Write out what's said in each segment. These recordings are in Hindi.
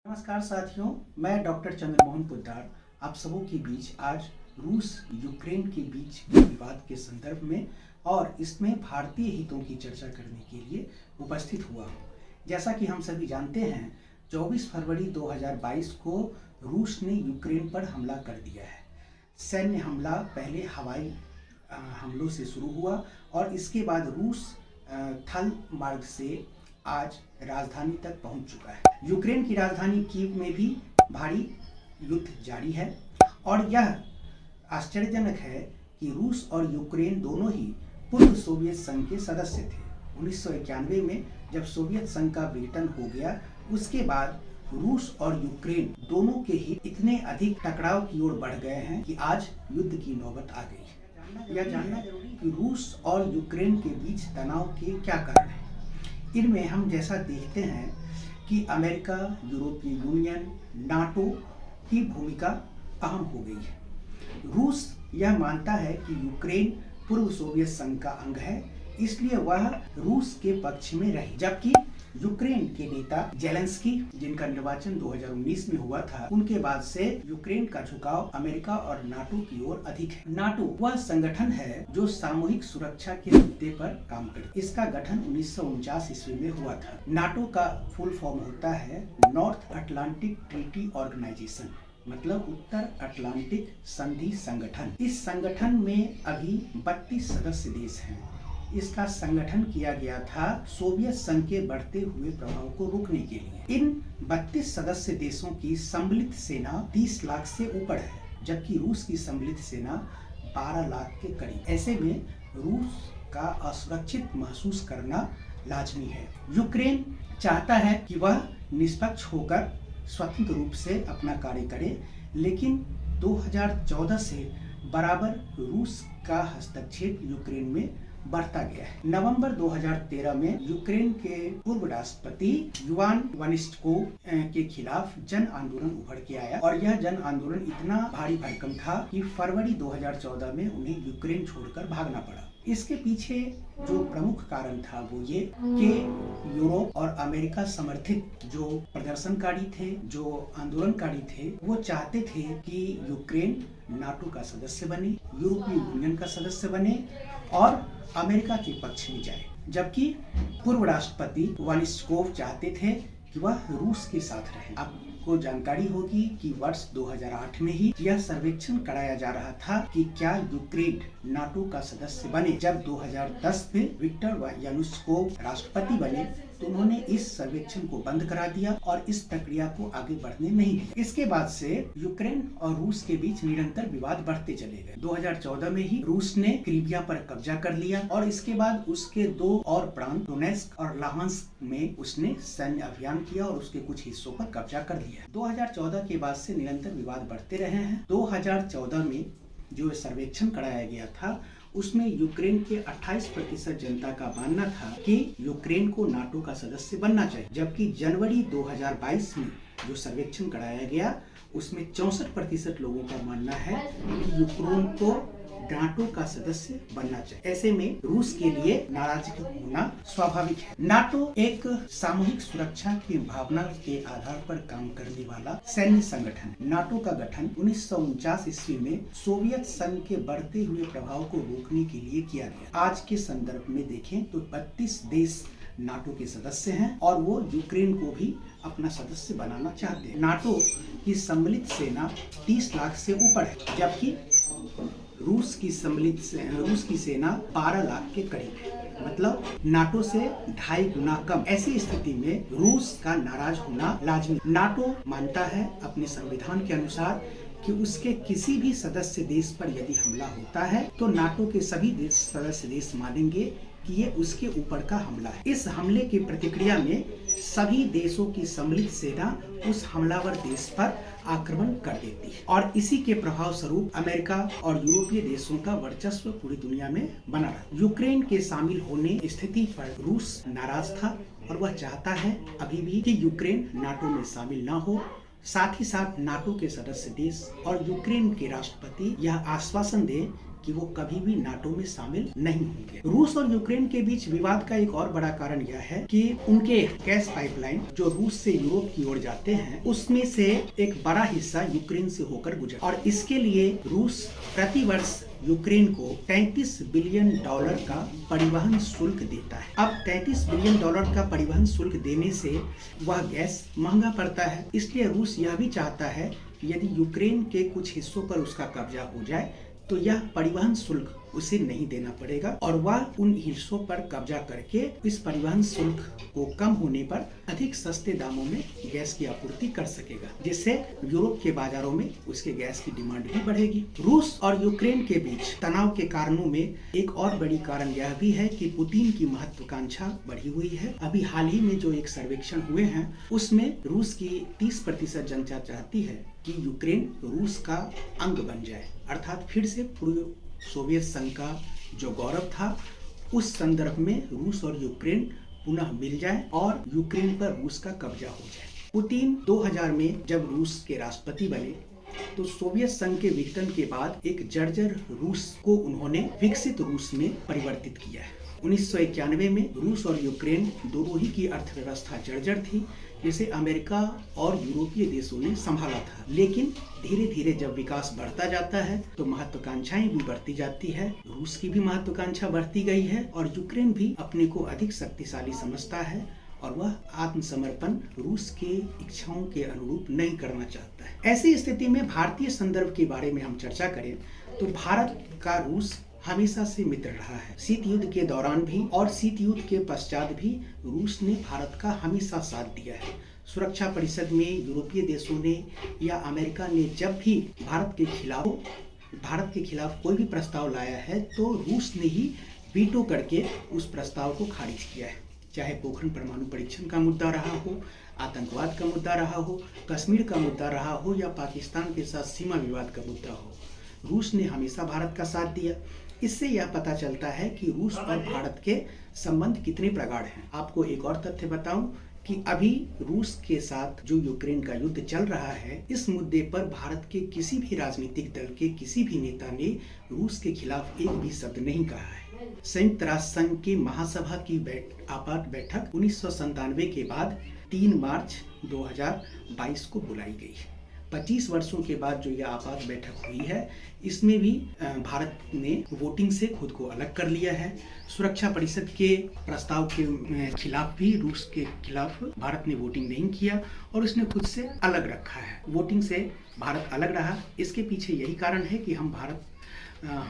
नमस्कार साथियों, मैं डॉक्टर चंद्रमोहन पोद्दार आप सबों के बीच आज रूस यूक्रेन के बीच के विवाद के संदर्भ में और इसमें भारतीय हितों की चर्चा करने के लिए उपस्थित हुआ हूँ। जैसा कि हम सभी जानते हैं, 24 फरवरी 2022 को रूस ने यूक्रेन पर हमला कर दिया है। सैन्य हमला पहले हवाई हमलों से शुरू हुआ और इसके बाद रूस थल मार्ग से आज राजधानी तक पहुंच चुका है। यूक्रेन की राजधानी कीव में भी भारी युद्ध जारी है और यह आश्चर्यजनक है कि रूस और यूक्रेन दोनों ही पूर्व सोवियत संघ के सदस्य थे। 1991 में जब सोवियत संघ का विघटन हो गया, उसके बाद रूस और यूक्रेन दोनों के ही इतने अधिक टकराव की ओर बढ़ गए हैं कि आज युद्ध की नौबत आ गई है। यह जानना जरूरी कि रूस और यूक्रेन के बीच तनाव के क्या कारण हैं। इनमें हम जैसा देखते हैं कि अमेरिका, यूरोपीय यूनियन, नाटो की भूमिका अहम हो गई है। रूस यह मानता है कि यूक्रेन पूर्व सोवियत संघ का अंग है, इसलिए वह रूस के पक्ष में रही, जबकि यूक्रेन के नेता जेलेंस्की, जिनका निर्वाचन 2019 में हुआ था, उनके बाद से यूक्रेन का झुकाव अमेरिका और नाटो की ओर अधिक है। नाटो वह संगठन है जो सामूहिक सुरक्षा के मुद्दे पर काम करता है। इसका गठन 1949 ईस्वी में हुआ था। नाटो का फुल फॉर्म होता है नॉर्थ अटलांटिक ट्रीटी ऑर्गेनाइजेशन, मतलब उत्तर अटलांटिक संधि संगठन। इस संगठन में अभी 32 सदस्य देश हैं। इसका संगठन किया गया था सोवियत संघ के बढ़ते हुए प्रभाव को रोकने के लिए। इन 32 सदस्य देशों की सम्मिलित सेना 30 लाख से ऊपर है, जबकि रूस की सम्मिलित सेना 12 लाख के करीब। ऐसे में रूस का असुरक्षित महसूस करना लाजमी है। यूक्रेन चाहता है कि वह निष्पक्ष होकर स्वतंत्र रूप से अपना कार्य करे, लेकिन 2014 से बराबर रूस का हस्तक्षेप यूक्रेन में बढ़ता गया है। नवंबर 2013 में यूक्रेन के पूर्व राष्ट्रपति युवान वनिस्टकोव के खिलाफ जन आंदोलन उभर के आया और यह जन आंदोलन इतना भारी भरकम था कि फरवरी 2014 में उन्हें यूक्रेन छोड़कर भागना पड़ा। इसके पीछे जो प्रमुख कारण था वो ये कि यूरोप और अमेरिका समर्थित जो प्रदर्शनकारी थे, जो आंदोलनकारी थे, वो चाहते थे कि यूक्रेन नाटो का सदस्य बने, यूरोपीय यूनियन का सदस्य बने और अमेरिका के पक्ष में जाए, जबकि पूर्व राष्ट्रपति वनिस्टकोव चाहते थे कि वह रूस के साथ रहे। आपको जानकारी होगी कि वर्ष 2008 में ही यह सर्वेक्षण कराया जा रहा था कि क्या यूक्रेन नाटो का सदस्य बने। जब 2010 में विक्टर यानुकोव राष्ट्रपति बने तो उन्होंने इस सर्वेक्षण को बंद करा दिया और इस प्रक्रिया को आगे बढ़ने नहीं दिया। इसके बाद से यूक्रेन और रूस के बीच निरंतर विवाद बढ़ते चले गए। 2014 में ही रूस ने क्रीमिया पर कब्जा कर लिया और इसके बाद उसके 2 और प्रांत डोनेस्क और लुहांस्क में उसने सैन्य अभियान किया और उसके कुछ हिस्सों पर कब्जा कर लिया। 2014 के बाद से निरंतर विवाद बढ़ते रहे हैं। 2014 में जो सर्वेक्षण कराया गया था उसमें यूक्रेन के 28% जनता का मानना था कि यूक्रेन को नाटो का सदस्य बनना चाहिए, जबकि जनवरी 2022 में जो सर्वेक्षण कराया गया उसमें 64% लोगों का मानना है कि यूक्रेन को नाटो का सदस्य बनना चाहिए। ऐसे में रूस के लिए नाराजगी होना स्वाभाविक है। नाटो एक सामूहिक सुरक्षा की भावना के आधार पर काम करने वाला सैन्य संगठन। नाटो का गठन 1949 ईस्वी में सोवियत संघ के बढ़ते हुए प्रभाव को रोकने के लिए किया गया। आज के संदर्भ में देखें तो 32 देश नाटो के सदस्य हैं और वो यूक्रेन को भी अपना सदस्य बनाना चाहते हैं। नाटो की सम्मिलित सेना 30 लाख से ऊपर है, जबकि रूस की सेना 12 लाख के करीब है, मतलब नाटो से 2.5 गुना कम। ऐसी स्थिति में रूस का नाराज होना लाजमी। नाटो मानता है अपने संविधान के अनुसार कि उसके किसी भी सदस्य देश पर यदि हमला होता है तो नाटो के सभी सदस्य देश मानेंगे कि ये उसके ऊपर का हमला है। इस हमले की प्रतिक्रिया में सभी देशों की सम्मिलित सेना उस हमलावर देश पर आक्रमण कर देती है और इसी के प्रभाव स्वरूप अमेरिका और यूरोपीय देशों का वर्चस्व पूरी दुनिया में बना रहा। यूक्रेन के शामिल होने स्थिति पर रूस नाराज था और वह चाहता है अभी भी कि यूक्रेन नाटो में शामिल ना हो। साथ ही साथ नाटो के सदस्य देश और यूक्रेन के राष्ट्रपति यह आश्वासन दे कि वो कभी भी नाटो में शामिल नहीं होंगे। रूस और यूक्रेन के बीच विवाद का एक और बड़ा कारण यह है कि उनके गैस पाइपलाइन जो रूस से यूरोप की ओर जाते हैं, उसमें से एक बड़ा हिस्सा यूक्रेन से होकर गुजर, और इसके लिए रूस प्रति वर्ष यूक्रेन को $33 बिलियन का परिवहन शुल्क देता है। अब $33 बिलियन का परिवहन शुल्क देने से वह गैस महंगा पड़ता है। इसलिए रूस यह भी चाहता है कि यदि यूक्रेन के कुछ हिस्सों पर उसका कब्जा हो जाए तो यह परिवहन शुल्क उसे नहीं देना पड़ेगा और वह उन हिस्सों पर कब्जा करके इस परिवहन शुल्क को कम होने पर अधिक सस्ते दामों में गैस की आपूर्ति कर सकेगा, जिससे यूरोप के बाजारों में उसके गैस की डिमांड भी बढ़ेगी। रूस और यूक्रेन के बीच तनाव के कारणों में एक और बड़ी कारण यह भी है कि पुतिन की महत्वाकांक्षा बढ़ी हुई है। अभी हाल ही में जो एक सर्वेक्षण हुए हैं उसमें रूस की 30% जनता चाहती है कि यूक्रेन रूस का अंग बन जाए, अर्थात फिर से पूर्व सोवियत संघ का जो गौरव था उस संदर्भ में रूस और यूक्रेन पुनः मिल जाए और यूक्रेन पर रूस का कब्जा हो जाए। पुतिन 2000 में जब रूस के राष्ट्रपति बने तो सोवियत संघ के विघटन के बाद एक जर्जर रूस को उन्होंने विकसित रूस में परिवर्तित किया है। 1991 में रूस और यूक्रेन दोनों ही की अर्थव्यवस्था जर्जर थी, जिसे अमेरिका और यूरोपीय देशों ने संभाला था। लेकिन धीरे धीरे जब विकास बढ़ता जाता है तो महत्वाकांक्षाएं भी बढ़ती जाती है। रूस की भी महत्वाकांक्षा बढ़ती गई है और यूक्रेन भी अपने को अधिक शक्तिशाली समझता है और वह आत्मसमर्पण रूस के इच्छाओं के अनुरूप नहीं करना चाहता है। ऐसी स्थिति में भारतीय संदर्भ के बारे में हम चर्चा करें तो भारत का रूस हमेशा से मित्र रहा है। शीत युद्ध के दौरान भी और शीत युद्ध के पश्चात भी रूस ने भारत का हमेशा साथ दिया है। सुरक्षा परिषद में यूरोपीय देशों ने या अमेरिका ने जब भी भारत के खिलाफ कोई भी प्रस्ताव लाया है तो रूस ने ही वीटो करके उस प्रस्ताव को खारिज किया है। चाहे पोखरण परमाणु परीक्षण का मुद्दा रहा हो, आतंकवाद का मुद्दा रहा हो, कश्मीर का मुद्दा रहा हो या पाकिस्तान के साथ सीमा विवाद का मुद्दा हो, रूस ने हमेशा भारत का साथ दिया। इससे यह पता चलता है कि रूस और भारत के संबंध कितने प्रगाढ़ हैं। आपको एक और तथ्य बताऊं कि अभी रूस के साथ जो यूक्रेन का युद्ध चल रहा है, इस मुद्दे पर भारत के किसी भी राजनीतिक दल के किसी भी नेता ने रूस के खिलाफ एक भी शब्द नहीं कहा है। संयुक्त राष्ट्र संघ की महासभा की आपात बैठक 1997 के बाद 3 मार्च 2022 को बुलाई गई। 25 वर्षों के बाद जो यह आपात बैठक हुई है, इसमें भी भारत ने वोटिंग से खुद को अलग कर लिया है। सुरक्षा परिषद के प्रस्ताव के खिलाफ भी रूस के खिलाफ भारत ने वोटिंग नहीं किया और उसने खुद से अलग रखा है। वोटिंग से भारत अलग रहा, इसके पीछे यही कारण है कि हम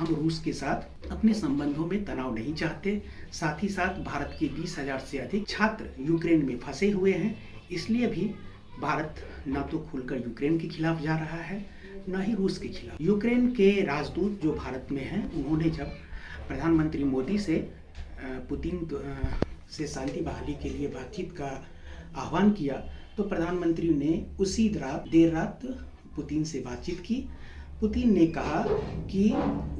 रूस के साथ अपने संबंधों में तनाव नहीं चाहते। साथ ही साथ भारत के 20,000 से अधिक छात्र यूक्रेन में फंसे हुए हैं, इसलिए भी भारत न तो खुलकर यूक्रेन के खिलाफ जा रहा है न ही रूस के खिलाफ। यूक्रेन के राजदूत जो भारत में हैं, उन्होंने जब प्रधानमंत्री मोदी से पुतिन से शांति बहाली के लिए बातचीत का आह्वान किया तो प्रधानमंत्री ने उसी देर रात पुतिन से बातचीत की। पुतिन ने कहा कि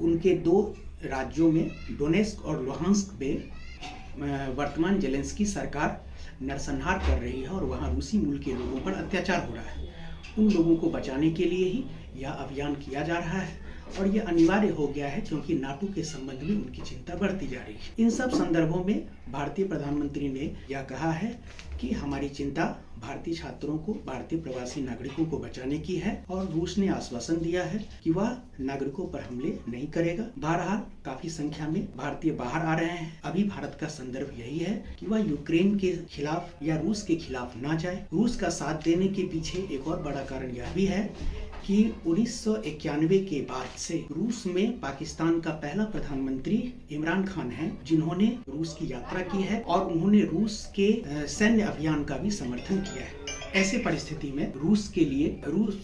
उनके 2 राज्यों में डोनेस्क और लुहांस्क में वर्तमान जेलेंस्की सरकार नरसंहार कर रही है और वहां रूसी मूल के लोगों पर अत्याचार हो रहा है। उन लोगों को बचाने के लिए ही यह अभियान किया जा रहा है और यह अनिवार्य हो गया है क्योंकि नाटो के संबंध में उनकी चिंता बढ़ती जा रही है। इन सब संदर्भों में भारतीय प्रधानमंत्री ने यह कहा है कि हमारी चिंता भारतीय छात्रों को, भारतीय प्रवासी नागरिकों को बचाने की है और रूस ने आश्वासन दिया है कि वह नागरिकों पर हमले नहीं करेगा। बहरहाल काफी संख्या में भारतीय बाहर आ रहे हैं। अभी भारत का संदर्भ यही है कि वह यूक्रेन के खिलाफ या रूस के खिलाफ ना जाए। रूस का साथ देने के पीछे एक और बड़ा कारण यह भी है कि 1991 के बाद से रूस में पाकिस्तान का पहला प्रधानमंत्री इमरान खान है, जिन्होंने रूस की यात्रा की है और उन्होंने रूस के सैन्य अभियान का भी समर्थन किया है। ऐसे परिस्थिति में रूस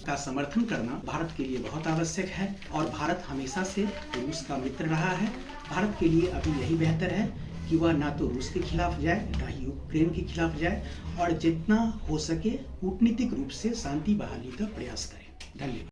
का समर्थन करना भारत के लिए बहुत आवश्यक है और भारत हमेशा से रूस का मित्र रहा है। भारत के लिए अभी यही बेहतर है कि वह ना तो रूस के खिलाफ जाए ना ही यूक्रेन के खिलाफ जाए और जितना हो सके कूटनीतिक रूप से शांति बहाली का प्रयास करें। धन्यवाद।